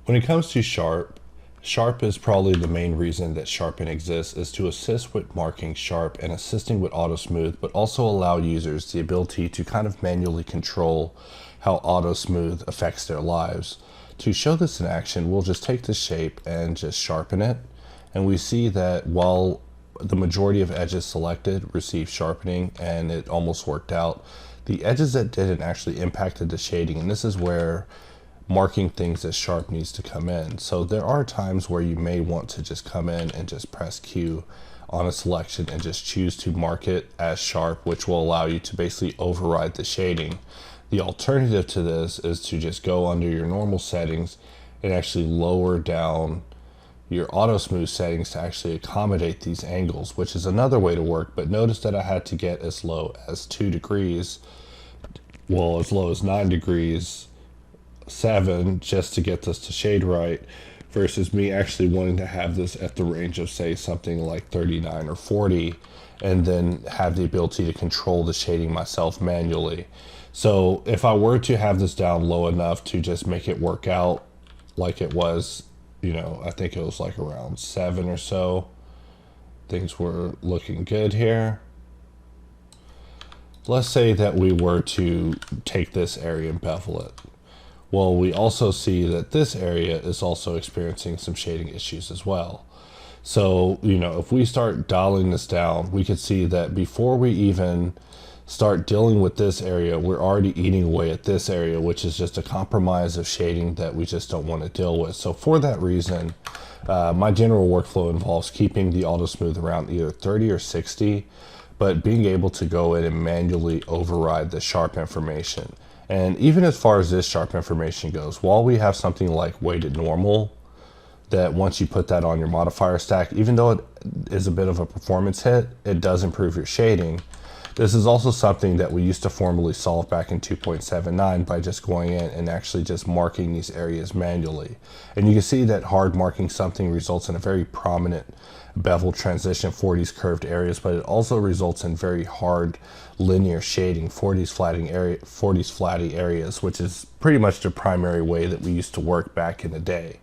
When it comes to Sharp is probably the main reason that Sharpen exists, is to assist with marking sharp and assisting with auto smooth, but also allow users the ability to kind of manually control how auto smooth affects their lives. To show this in action, we'll just take the shape and just sharpen it. And we see that while the majority of edges selected received sharpening and it almost worked out, the edges that didn't actually impacted the shading. And this is where marking things as sharp needs to come in. So there are times where you may want to just come in and just press Q on a selection and just choose to mark it as sharp, which will allow you to basically override the shading. The alternative to this is to just go under your normal settings and actually lower down your auto smooth settings to actually accommodate these angles, which is another way to work. But notice that I had to get as low as 2 degrees, well, as low as 9 degrees, 7, just to get this to shade right, versus me actually wanting to have this at the range of, say, something like 39 or 40, and then have the ability to control the shading myself manually. So if I were to have this down low enough to just make it work out like it was, you know, I think it was like around 7 or so, things were looking good here. Let's say that we were to take this area and bevel it. Well, we also see that this area is also experiencing some shading issues as well. So, you know, if we start dialing this down, we could see that before we even start dealing with this area, we're already eating away at this area, which is just a compromise of shading that we just don't want to deal with. So for that reason, my general workflow involves keeping the auto smooth around either 30 or 60, but being able to go in and manually override the sharp information. And even as far as this sharp information goes, while we have something like weighted normal, that once you put that on your modifier stack, even though it is a bit of a performance hit, it does improve your shading. This is also something that we used to formally solve back in 2.79 by just going in and actually just marking these areas manually. And you can see that hard marking something results in a very prominent bevel transition for these curved areas, but it also results in very hard linear shading for these flatty areas, which is pretty much the primary way that we used to work back in the day.